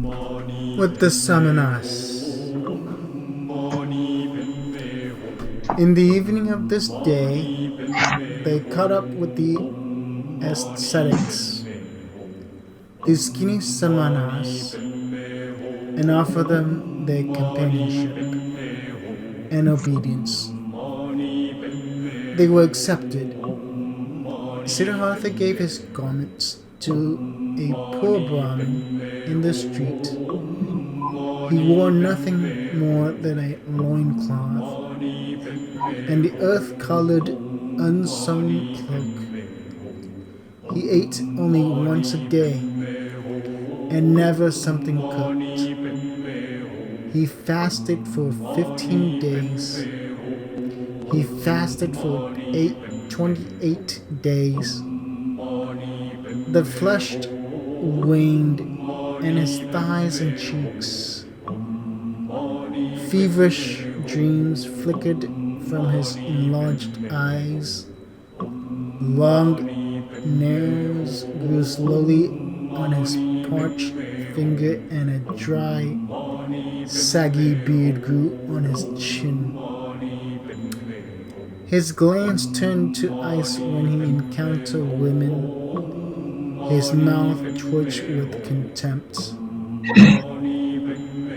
with the Samanas. In the evening of this day, they caught up with the ascetics, the skinny Samanas, and offered them their companionship and obedience. They were accepted. Siddhartha gave his garments to a poor Brahmin in the street. He wore nothing more than a loincloth and the earth-colored unsewn cloak. He ate only once a day and never something cooked. He fasted for 15 days. He fasted for 28 days. The flesh waned in his thighs and cheeks. Feverish dreams flickered from his enlarged eyes. Long nails grew slowly on his parched finger, and a dry, saggy beard grew on his chin. His glance turned to ice when he encountered women. His mouth twitched with contempt.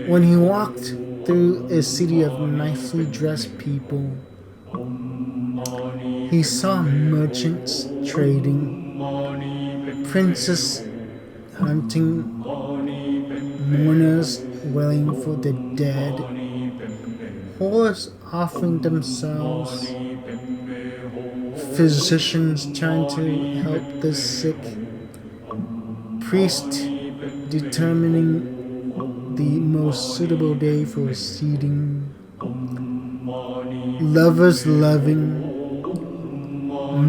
When he walked through a city of nicely dressed people, he saw merchants trading, princes hunting, mourners wailing for the dead, whores offering themselves, physicians trying to help the sick, priests determining the most suitable day for seeding, lovers loving,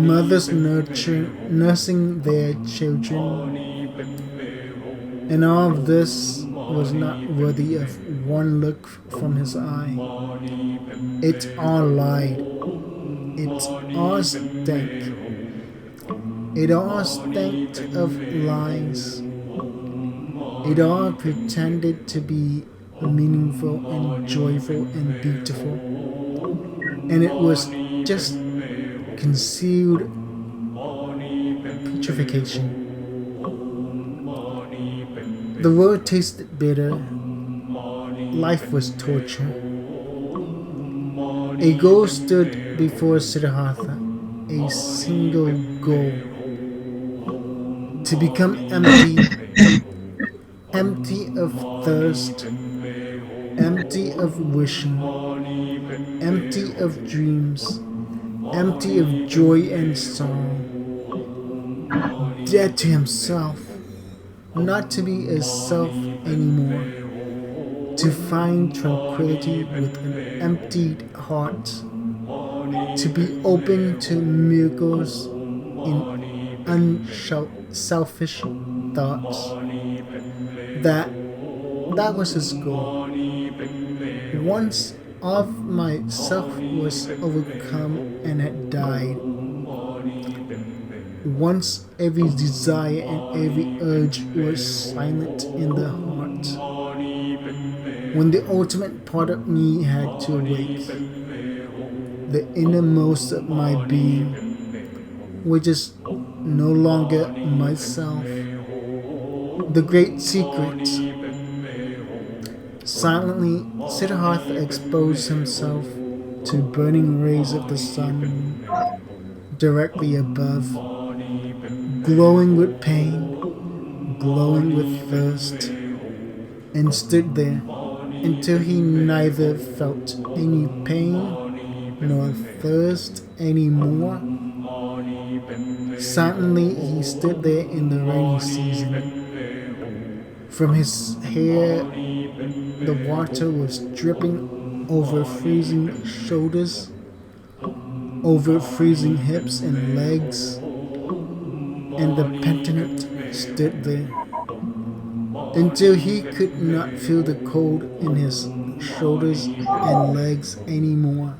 mothers nursing their children, and all of this was not worthy of one look from his eye. It all lied. It all stank. It all stank of lies. It all pretended to be meaningful and joyful and beautiful. And it was just concealed putrefaction. The world tasted bitter. Life was torture. A goal stood before Siddhartha, a single goal. To become empty, empty of thirst, empty of wishing, empty of dreams, empty of joy and sorrow. Dead to himself, not to be a self anymore, to find tranquility with an emptied heart, to be open to miracles in unselfish thoughts. That was his goal. Once all of myself was overcome and had died, once every desire and every urge was silent in the heart, when the ultimate part of me had to awake, the innermost of my being, which is no longer myself, the great secret. Silently, Siddhartha exposed himself to burning rays of the sun directly above, glowing with pain, glowing with thirst, and stood there until he neither felt any pain nor thirst anymore. Silently, he stood there in the rainy season. From his hair, the water was dripping over freezing shoulders, over freezing hips and legs, and the penitent stood there until he could not feel the cold in his shoulders and legs anymore,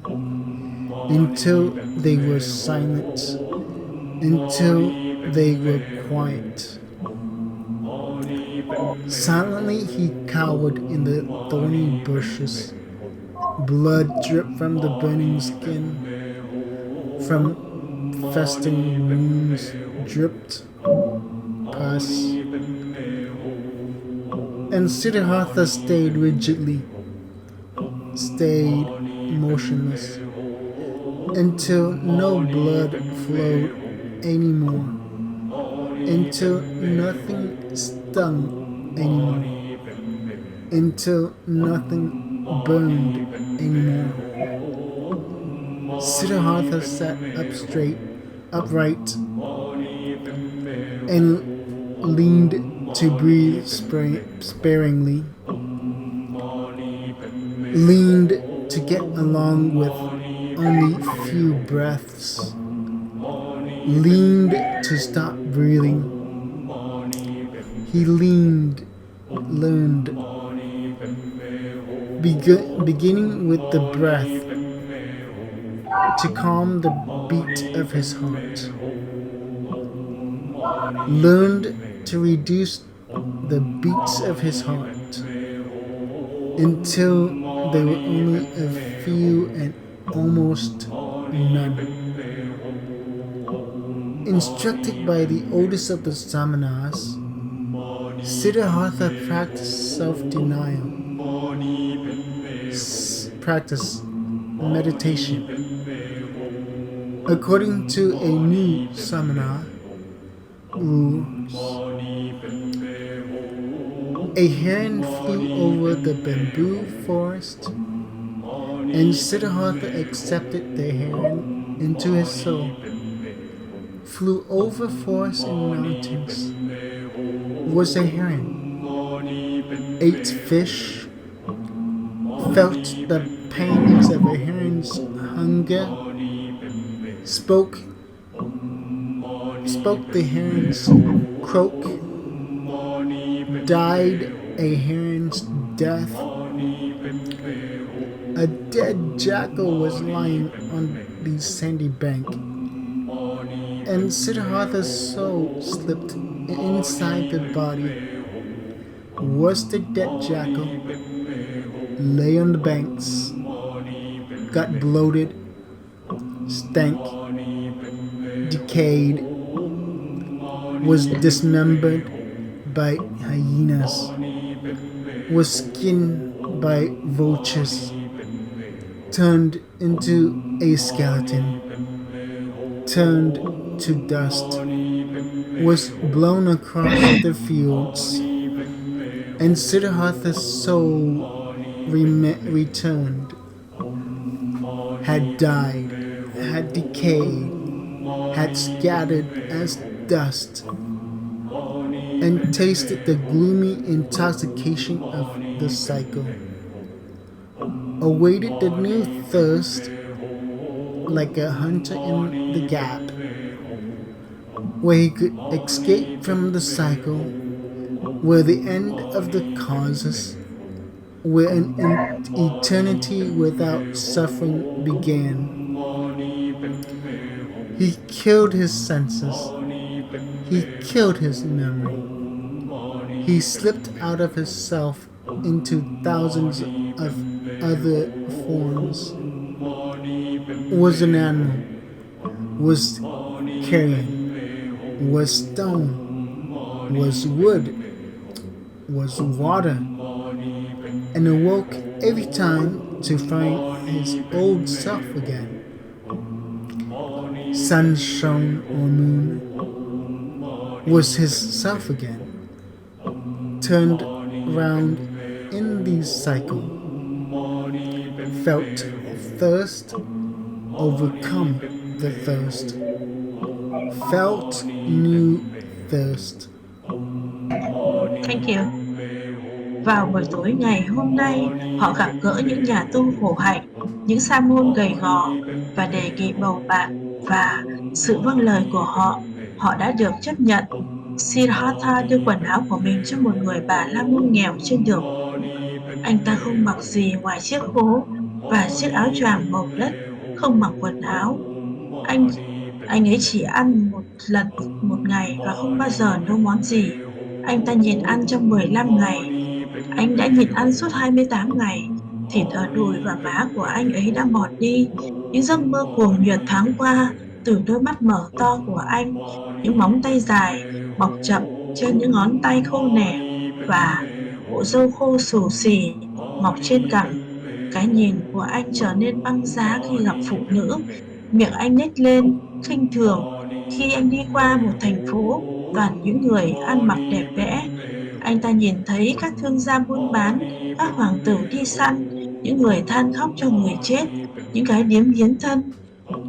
until they were silent, until they were quiet. Silently he cowered in the thorny bushes. Blood dripped from the burning skin. From festering wounds dripped pus. And Siddhartha stayed motionless, until no blood flowed anymore, until nothing stung anymore, until nothing burned anymore. Siddhartha sat upright, and leaned to breathe sparingly, leaned to get along with only few breaths, leaned to stop breathing. He learned, beginning with the breath, to calm the beat of his heart, learned to reduce the beats of his heart until they were only a few and almost none. Instructed by the oldest of the Samanas, Siddhartha practiced self-denial, practiced meditation. According to a new Samana rules, a heron flew over the bamboo forest, and Siddhartha accepted the heron into his soul, flew over forests and mountains, was a heron, ate fish, felt the pangs of a heron's hunger, spoke the heron's croak, died a heron's death. A dead jackal was lying on the sandy bank, and Siddhartha's soul slipped inside the body. Was the dead jackal, lay on the banks, got bloated, stank, decayed, was dismembered by hyenas, was skinned by vultures, turned into a skeleton, turned to dust, was blown across the fields, and Siddhartha's soul returned, had died, had decayed, had scattered as dust, and tasted the gloomy intoxication of the cycle, awaited the new thirst like a hunter in the gap, where he could escape from the cycle, where the end of the causes, where an eternity without suffering began. He killed his senses. He killed his memory. He slipped out of his self into thousands of other forms. Was an animal, was carrion, was stone, was wood, was water, and awoke every time to find his old self again. Sun shone or moon, was his self again, turned round in the cycle, felt thirst, overcome the thirst, felt new thirst. Thank you. Vào buổi tối ngày hôm nay, họ gặp gỡ những nhà tu khổ hạnh, những Samon gầy gò, và đề nghị bầu bạn, và sự vâng lời của họ đã được chấp nhận. Siddhartha đưa quần áo của mình cho một người bà la môn nghèo trên đường. Anh ta không mặc gì ngoài chiếc khố và chiếc áo choàng màu đất, không mặc quần áo. Anh ấy chỉ ăn một lần một ngày và không bao giờ nấu món gì. Anh ta nhịn ăn trong 15 ngày. Anh đã nhịn ăn suốt 28 ngày. Thịt ở đùi và má của anh ấy đã mọt đi. Những giấc mơ cuồng nhiệt thoáng qua từ đôi mắt mở to của anh. Những móng tay dài mọc chậm trên những ngón tay khô nẻ và bộ râu khô xù xì mọc trên cằm. Cái nhìn của anh trở nên băng giá khi gặp phụ nữ. Miệng anh nhếch lên, khinh thường khi anh đi qua một thành phố toàn những người ăn mặc đẹp đẽ. Anh ta nhìn thấy các thương gia buôn bán, các hoàng tử đi săn, những người than khóc cho người chết, những cái điếm hiến thân.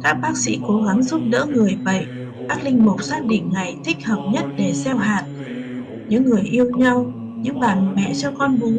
Các bác sĩ cố gắng giúp đỡ người bệnh, các linh mục xác định ngày thích hợp nhất để gieo hạt, những người yêu nhau, những bà mẹ cho con bú,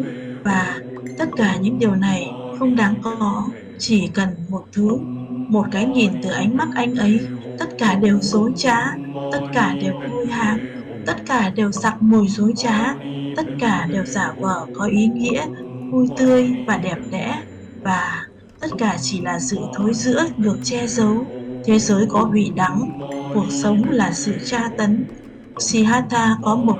và tất cả những điều này không đáng có, chỉ cần một thứ, một cái nhìn từ ánh mắt anh ấy. Tất cả đều dối trá, tất cả đều hôi hám, tất cả đều sặc mùi dối trá, tất cả đều giả vờ có ý nghĩa, vui tươi và đẹp đẽ, và tất cả chỉ là sự thối rữa được che giấu. Thế giới có vị đắng, cuộc sống là sự tra tấn. Siddhartha có một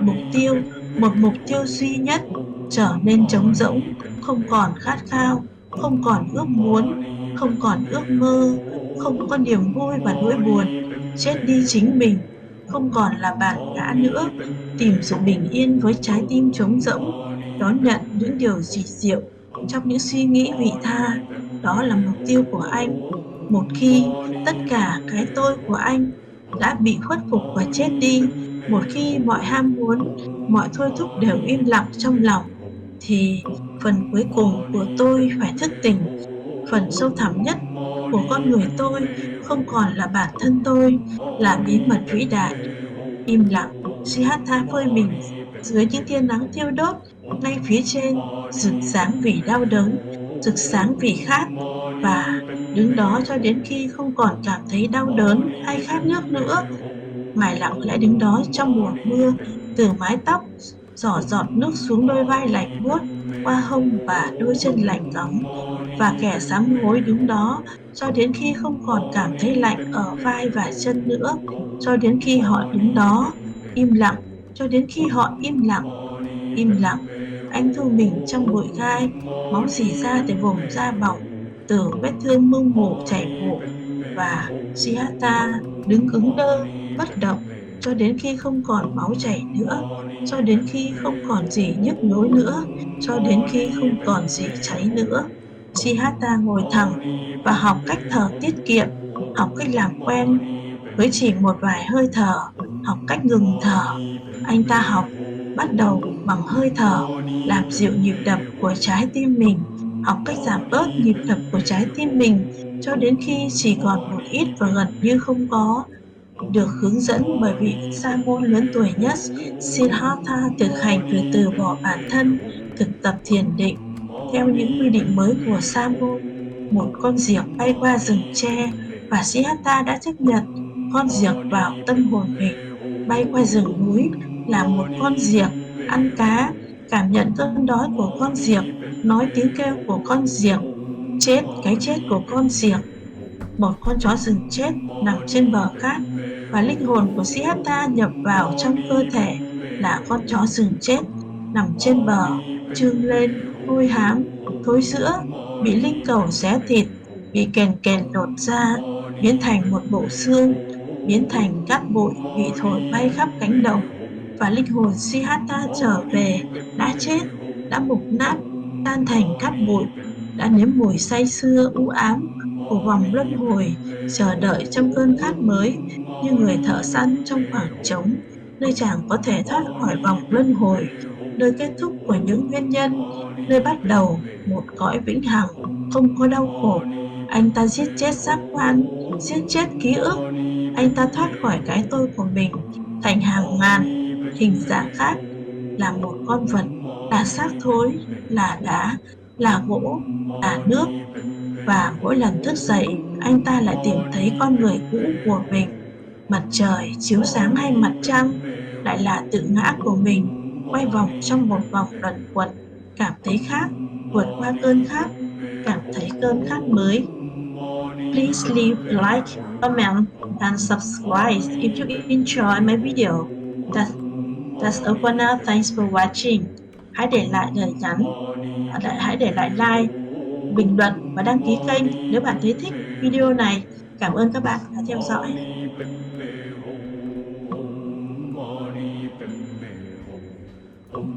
mục tiêu duy nhất: trở nên trống rỗng, không còn khát khao, không còn ước muốn, không còn ước mơ, không có niềm vui và nỗi buồn, chết đi chính mình, không còn là bản ngã nữa, tìm sự bình yên với trái tim trống rỗng, đón nhận những điều kỳ diệu trong những suy nghĩ vị tha. Đó là mục tiêu của anh. Một khi tất cả cái tôi của anh đã bị khuất phục và chết đi, một khi mọi ham muốn, mọi thôi thúc đều im lặng trong lòng, thì phần cuối cùng của tôi phải thức tỉnh. Phần sâu thẳm nhất của con người tôi không còn là bản thân tôi, là bí mật vĩ đại. Im lặng, Siddhartha phơi mình dưới những tia nắng thiêu đốt ngay phía trên, rực sáng vì đau đớn, rực sáng vì khát, và đứng đó cho đến khi không còn cảm thấy đau đớn hay khát nước nữa. Ngài lặng lẽ đứng đó trong mùa mưa, từ mái tóc giỏ giọt nước xuống đôi vai lạnh buốt, qua hông và đôi chân lạnh cóng, và kẻ sám hối đứng đó cho đến khi không còn cảm thấy lạnh ở vai và chân nữa, cho đến khi họ đứng đó im lặng, cho đến khi họ im lặng. Im lặng, anh thu mình trong bụi gai, máu rỉ ra từ vùng da bỏng, từ vết thương mưng mủ chảy mủ, và Siddhartha đứng cứng đơ, bất động, cho đến khi không còn máu chảy nữa, cho đến khi không còn gì nhức nhối nữa, cho đến khi không còn gì cháy nữa. Siddhartha ngồi thẳng và học cách thở tiết kiệm, học cách làm quen với chỉ một vài hơi thở, học cách ngừng thở. Anh ta học bắt đầu bằng hơi thở, làm dịu nhịp đập của trái tim mình, học cách giảm bớt nhịp đập của trái tim mình cho đến khi chỉ còn một ít và gần như không có. Được hướng dẫn bởi vị Samon lớn tuổi nhất, Siddhartha thực hành việc từ bỏ bản thân, thực tập thiền định. Theo những quy định mới của Samon, một con diều bay qua rừng tre, và Siddhartha đã chấp nhận con diều vào tâm hồn mình. Bay qua rừng núi là một con diều, ăn cá, cảm nhận cơn đói của con diều, nói tiếng kêu của con diều, chết cái chết của con diều. Một con chó rừng chết nằm trên bờ cát, và linh hồn của Siddhartha nhập vào trong cơ thể là con chó rừng chết nằm trên bờ, trương lên, hôi hám, thối rữa, bị linh cẩu xé thịt, bị kèn kèn lột da, biến thành một bộ xương, biến thành cát bụi bị thổi bay khắp cánh đồng. Và linh hồn Siddhartha trở về, đã chết, đã mục nát, tan thành cát bụi, đã nếm mùi say sưa u ám của vòng luân hồi, chờ đợi trong cơn khát mới, như người thợ săn trong khoảng trống, nơi chàng có thể thoát khỏi vòng luân hồi, nơi kết thúc của những nguyên nhân, nơi bắt đầu một cõi vĩnh hằng không có đau khổ. Anh ta giết chết giác quan, giết chết ký ức. Anh ta thoát khỏi cái tôi của mình thành hàng ngàn hình dạng khác, là một con vật, là xác thối, là đá, là gỗ, là nước. Và mỗi lần thức dậy, anh ta lại tìm thấy con người cũ của mình. Mặt trời chiếu sáng hay mặt trăng lại là tự ngã của mình, quay vòng trong một vòng luẩn quẩn, cảm thấy khác, vượt qua cơn khát, cảm thấy cơn khát mới. Please leave a like, comment, and subscribe if you enjoy my video. That's That's all for now. Thanks for watching. Hãy để lại lời nhắn, hãy để lại like, bình luận và đăng ký kênh nếu bạn thấy thích video này. Cảm ơn các bạn đã theo dõi. Om mani padme hum. Om